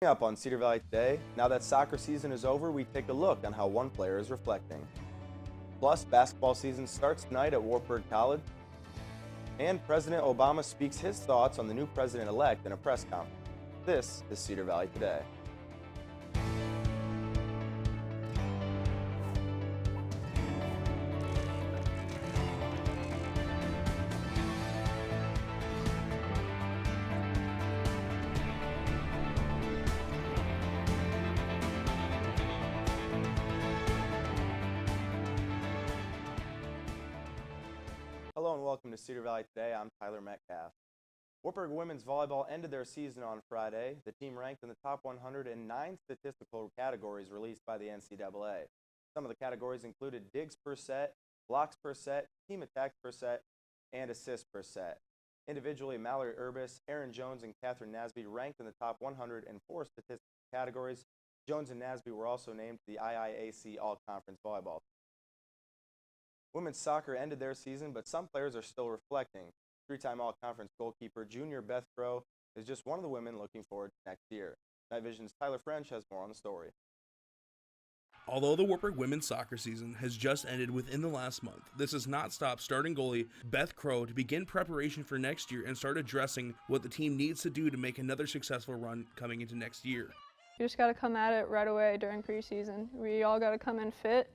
Coming up on Cedar Valley today, now that soccer season is over, we take a look on how one player is reflecting. Plus, basketball season starts tonight at Wartburg College, and President Obama speaks his thoughts on the new president-elect in a press conference. This is Cedar Valley Today. Hello and welcome to Cedar Valley Today. I'm Tyler Metcalf. Wartburg women's volleyball ended their season on Friday. The team ranked in the top 109 statistical categories released by the NCAA. Some of the categories included digs per set, blocks per set, team attacks per set, and assists per set. Individually, Mallory Urbis, Aaron Jones, and Catherine Nasby ranked in the top 104 statistical categories. Jones and Nasby were also named to the IIAC All-Conference Volleyball. Women's soccer ended their season, but some players are still reflecting. Three-time All-Conference goalkeeper junior Beth Crow is just one of the women looking forward to next year. Night Vision's Tyler French has more on the story. Although the Wartburg women's soccer season has just ended within the last month, this has not stopped starting goalie Beth Crow to begin preparation for next year and start addressing what the team needs to do to make another successful run coming into next year. You just got to come at it right away during preseason. We all got to come in fit.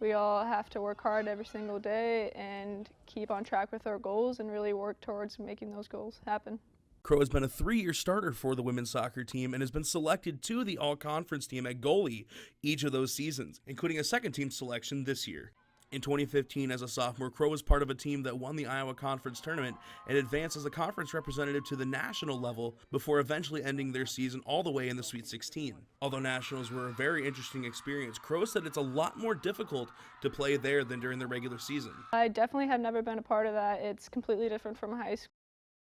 We all have to work hard every single day and keep on track with our goals and really work towards making those goals happen. Crow has been a 3-year starter for the women's soccer team and has been selected to the all-conference team at goalie each of those seasons, including a second-team selection this year. In 2015, as a sophomore, Crow was part of a team that won the Iowa Conference Tournament and advanced as a conference representative to the national level before eventually ending their season all the way in the Sweet 16. Although nationals were a very interesting experience, Crow said it's a lot more difficult to play there than during the regular season. I definitely have never been a part of that. It's completely different from high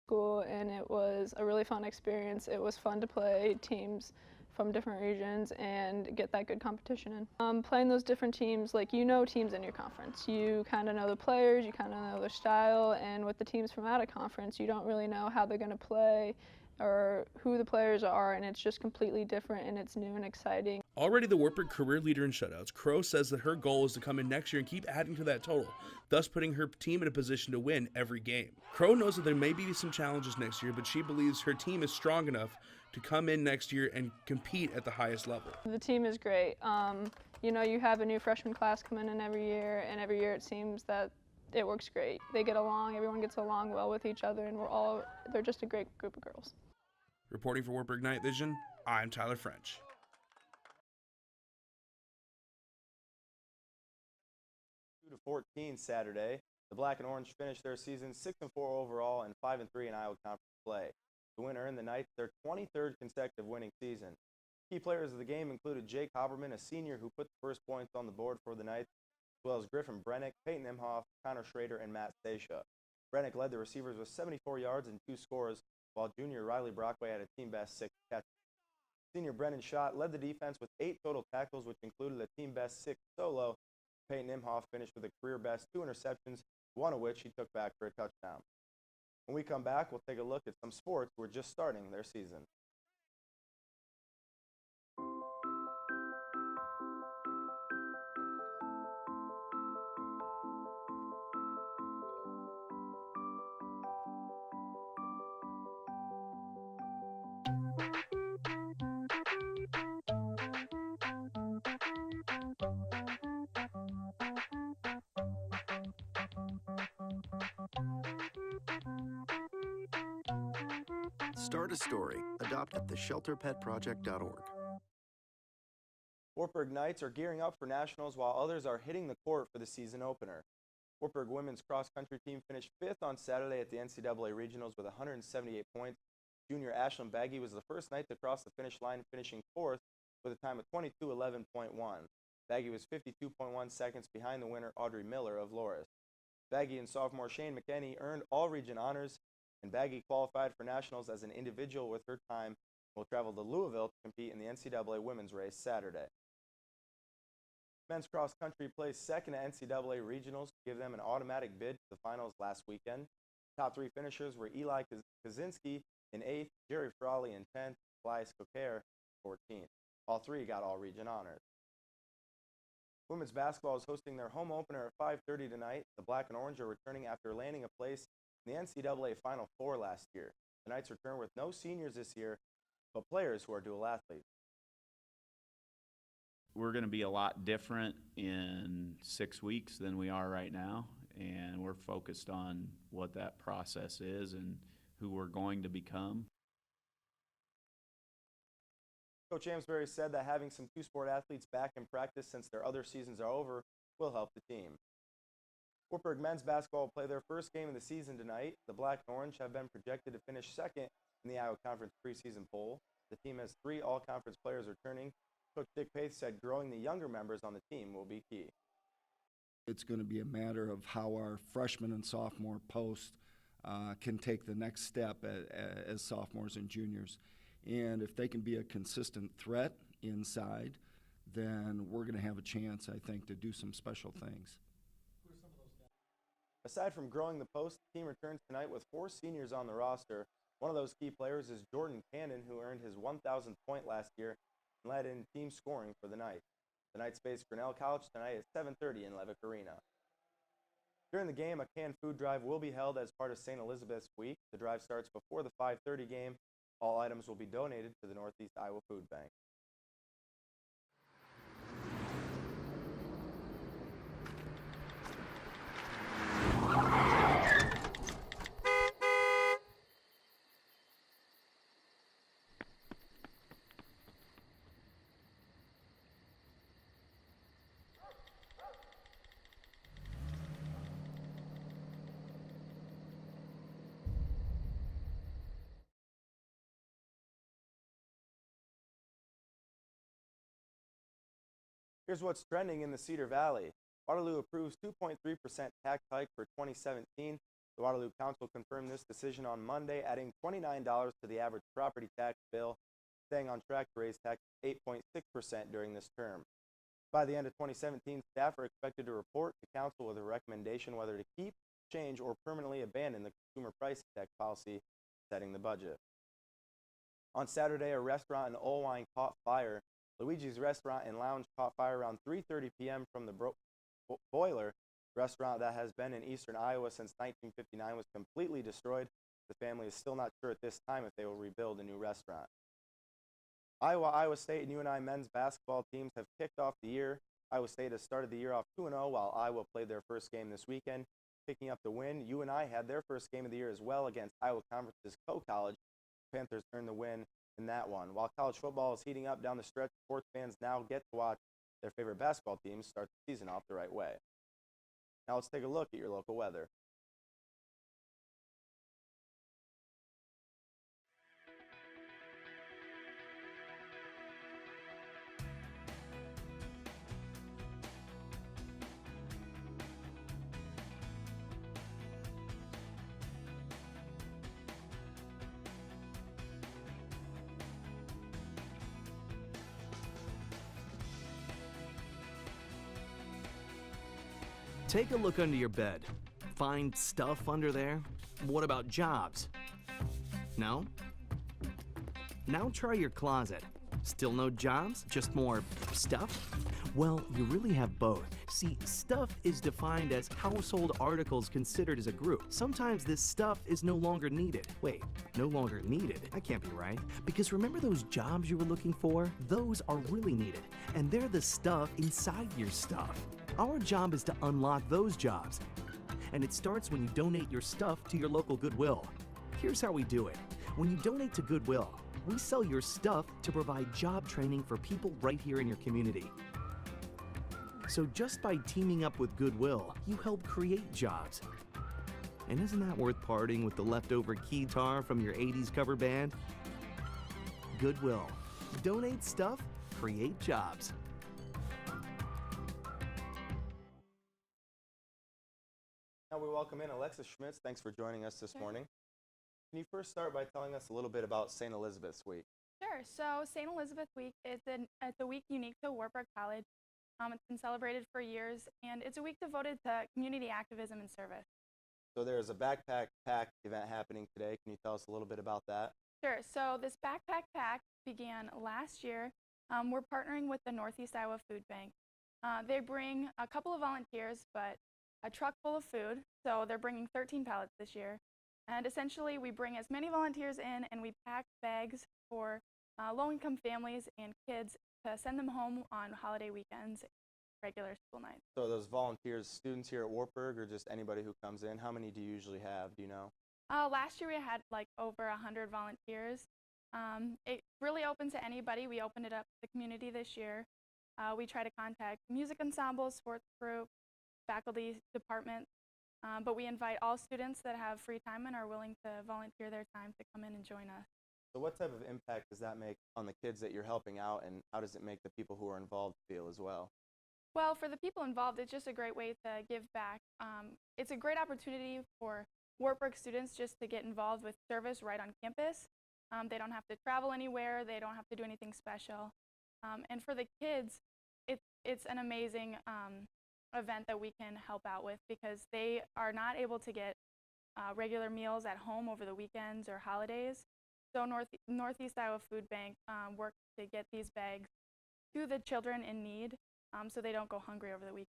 school, and it was a really fun experience. It was fun to play teams from different regions and get that good competition in. Playing those different teams, like teams in your conference. You kind of know the players, you kind of know their style, and with the teams from out of conference, you don't really know how they're going to play or who the players are, and it's just completely different and it's new and exciting. Already the Wartburg career leader in shutouts, Crow says that her goal is to come in next year and keep adding to that total, thus putting her team in a position to win every game. Crow knows that there may be some challenges next year, but she believes her team is strong enough to come in next year and compete at the highest level. The team is great. You have a new freshman class coming in every year, and every year it seems that it works great. They get along, everyone gets along well with each other, and they're just a great group of girls. Reporting for Wartburg Night Vision, I'm Tyler French. 2-14 Saturday, the Black and Orange finished their season 6-4 overall and 5-3 in Iowa Conference play. The winner earned the Knights their 23rd consecutive winning season. Key players of the game included Jake Haberman, a senior who put the first points on the board for the Knights, as well as Griffin Brennick, Peyton Imhoff, Connor Schrader, and Matt Stacia. Brennick led the receivers with 74 yards and 2 scores, while junior Riley Brockway had a team-best 6 catches. Senior Brennan Schott led the defense with 8 total tackles, which included a team-best 6 solo. Peyton Imhoff finished with a career-best 2 interceptions, one of which he took back for a touchdown. When we come back, we'll take a look at some sports who are just starting their season. Start a story. Adopt at theshelterpetproject.org. Wartburg Knights are gearing up for nationals while others are hitting the court for the season opener. Wartburg women's cross-country team finished 5th on Saturday at the NCAA Regionals with 178 points. Junior Ashlyn Baggy was the first Knight to cross the finish line, finishing 4th with a time of 22:11.1. Baggy was 52.1 seconds behind the winner, Audrey Miller of Loris. Baggy and sophomore Shane McKenney earned all-region honors, and Baggy qualified for nationals as an individual with her time and will travel to Louisville to compete in the NCAA women's race Saturday. Men's cross country placed second at NCAA regionals to give them an automatic bid to the finals last weekend. Top 3 finishers were Eli Kaczynski in 8th, Jerry Frawley in 10th, Elias Coquer 14th. All three got all-region honors. Women's basketball is hosting their home opener at 5:30 tonight. The Black and Orange are returning after landing a place in the NCAA Final Four last year. The Knights return with no seniors this year, but players who are dual athletes. We're going to be a lot different in 6 weeks than we are right now, and we're focused on what that process is and who we're going to become. Coach Amsbury said that having some two-sport athletes back in practice since their other seasons are over will help the team. Wartburg men's basketball will play their first game of the season tonight. The Black and Orange have been projected to finish second in the Iowa Conference preseason poll. The team has 3 all-conference players returning. Coach Dick Pace said growing the younger members on the team will be key. It's going to be a matter of how our freshman and sophomore post can take the next step as sophomores and juniors. And if they can be a consistent threat inside, then we're going to have a chance, I think, to do some special things. Aside from growing the post, the team returns tonight with 4 seniors on the roster. One of those key players is Jordan Cannon, who earned his 1,000th point last year and led in team scoring for the Knights. The Knights face Grinnell College tonight at 7:30 in Levick Arena. During the game, a canned food drive will be held as part of St. Elizabeth's Week. The drive starts before the 5:30 game. All items will be donated to the Northeast Iowa Food Bank. Here's what's trending in the Cedar Valley. Waterloo approves 2.3% tax hike for 2017. The Waterloo Council confirmed this decision on Monday, adding $29 to the average property tax bill, staying on track to raise taxes 8.6% during this term. By the end of 2017, staff are expected to report to Council with a recommendation whether to keep, change, or permanently abandon the consumer price tax policy setting the budget. On Saturday, a restaurant in Olwine caught fire. Luigi's Restaurant and Lounge caught fire around 3:30 p.m. from the boiler. The restaurant that has been in eastern Iowa since 1959 was completely destroyed. The family is still not sure at this time if they will rebuild a new restaurant. Iowa State, and UNI men's basketball teams have kicked off the year. Iowa State has started the year off 2-0, while Iowa played their first game this weekend, picking up the win. UNI had their first game of the year as well against Iowa Conference's Co-College. Panthers earned the win in that one. While college football is heating up down the stretch, sports fans now get to watch their favorite basketball teams start the season off the right way. Now let's take a look at your local weather. Take a look under your bed. Find stuff under there? What about jobs? No? Now try your closet. Still no jobs? Just more stuff? Well, you really have both. See, stuff is defined as household articles considered as a group. Sometimes this stuff is no longer needed. Wait, no longer needed? That can't be right. Because remember those jobs you were looking for? Those are really needed. And they're the stuff inside your stuff. Our job is to unlock those jobs. And it starts when you donate your stuff to your local Goodwill. Here's how we do it. When you donate to Goodwill, we sell your stuff to provide job training for people right here in your community. So just by teaming up with Goodwill, you help create jobs. And isn't that worth parting with the leftover keytar from your 80s cover band? Goodwill. Donate stuff, create jobs. Now we welcome in Alexis Schmitz. Thanks for joining us this morning. Can you first start by telling us a little bit about St. Elizabeth's Week? Sure. So St. Elizabeth Week is a week unique to Wartburg College. It's been celebrated for years, and it's a week devoted to community activism and service. So there's a backpack pack event happening today. Can you tell us a little bit about that? Sure. So this backpack pack began last year. We're partnering with the Northeast Iowa Food Bank. They bring a couple of volunteers, but a truck full of food. So they're bringing 13 pallets this year. And essentially, we bring as many volunteers in, and we pack bags for low-income families and kids to send them home on holiday weekends, regular school nights. So those volunteers, students here at Wartburg, or just anybody who comes in, how many do you usually have? Do you know? Last year we had like over 100 volunteers. It's really open to anybody. We opened it up to the community this year. We try to contact music ensembles, sports groups, faculty departments, but we invite all students that have free time and are willing to volunteer their time to come in and join us. So what type of impact does that make on the kids that you're helping out, and how does it make the people who are involved feel as well? Well, for the people involved, it's just a great way to give back. It's a great opportunity for Wartburg students just to get involved with service right on campus. They don't have to travel anywhere. They don't have to do anything special. And for the kids, it's an amazing event that we can help out with because they are not able to get regular meals at home over the weekends or holidays. So Northeast Iowa Food Bank works to get these bags to the children in need so they don't go hungry over the weekend.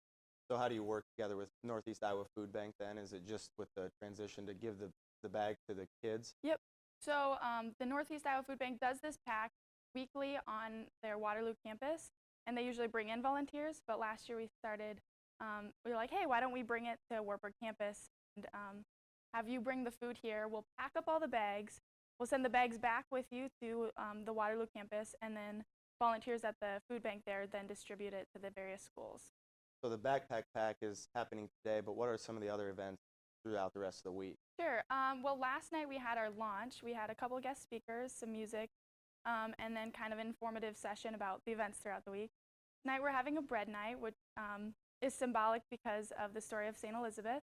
So how do you work together with Northeast Iowa Food Bank then? Is it just with the transition to give the bag to the kids? Yep. So the Northeast Iowa Food Bank does this pack weekly on their Waterloo campus, and they usually bring in volunteers. But last year we were like, hey, why don't we bring it to Wartburg campus and have you bring the food here? We'll pack up all the bags. We'll send the bags back with you to the Waterloo campus, and then volunteers at the food bank there then distribute it to the various schools. So the backpack pack is happening today, but what are some of the other events throughout the rest of the week? Sure. Well, last night we had our launch. We had a couple of guest speakers, some music, and then kind of an informative session about the events throughout the week. Tonight we're having a bread night, which is symbolic because of the story of St. Elizabeth.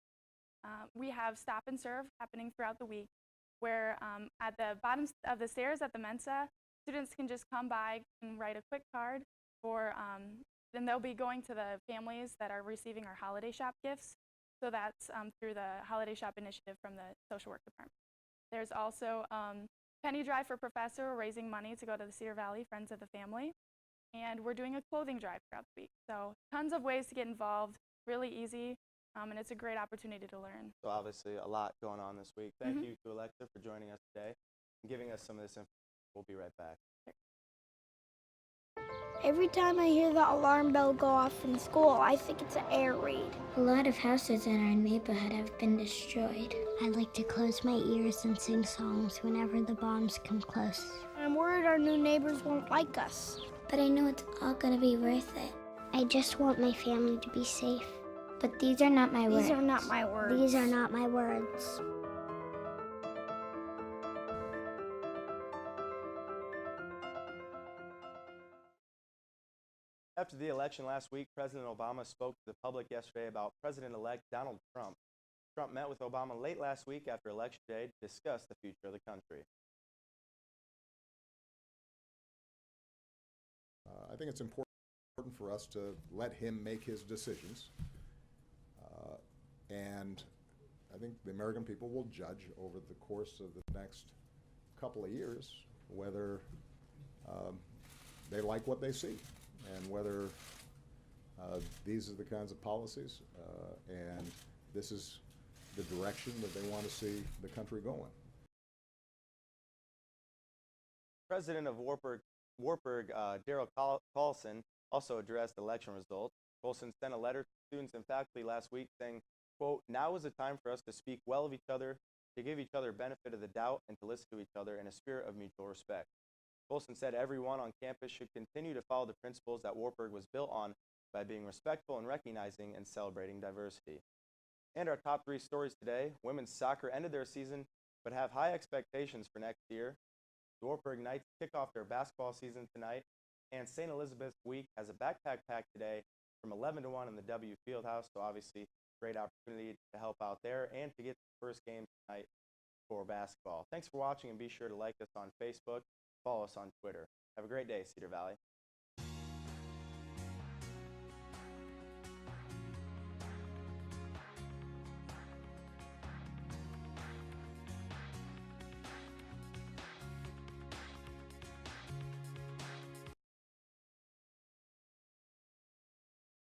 We have stop and serve happening throughout the week, where at the bottom of the stairs at the Mensa, students can just come by and write a quick card for, then they'll be going to the families that are receiving our holiday shop gifts. So that's through the holiday shop initiative from the social work department. There's also penny drive for professor. We're raising money to go to the Cedar Valley Friends of the Family. And we're doing a clothing drive throughout the week. So tons of ways to get involved, really easy, and it's a great opportunity to learn. So obviously a lot going on this week. Thank you to Alexa for joining us today and giving us some of this information. We'll be right back. Every time I hear the alarm bell go off in school, I think it's an air raid. A lot of houses in our neighborhood have been destroyed. I like to close my ears and sing songs whenever the bombs come close. I'm worried our new neighbors won't like us. But I know it's all gonna be worth it. I just want my family to be safe. But these are not my words. These are not my words. These are not my words. After the election last week, President Obama spoke to the public yesterday about President-elect Donald Trump. Trump met with Obama late last week after Election Day to discuss the future of the country. I think it's important for us to let him make his decisions. And I think the American people will judge over the course of the next couple of years whether they like what they see and whether these are the kinds of policies and this is the direction that they want to see the country going. President of Wartburg, Daryl Carlson, also addressed election results. Carlson sent a letter to students and faculty last week saying, quote, "Now is the time for us to speak well of each other, to give each other benefit of the doubt, and to listen to each other in a spirit of mutual respect." Carlson said everyone on campus should continue to follow the principles that Wartburg was built on by being respectful and recognizing and celebrating diversity. And our top three stories today: women's soccer ended their season but have high expectations for next year. The Wartburg Knights kick off their basketball season tonight, and St. Elizabeth Week has a backpack pack today from 11 to 1 in the W Fieldhouse, so obviously great opportunity to help out there and to get the first game tonight for basketball. Thanks for watching, and be sure to like us on Facebook, follow us on Twitter. Have a great day, Cedar Valley.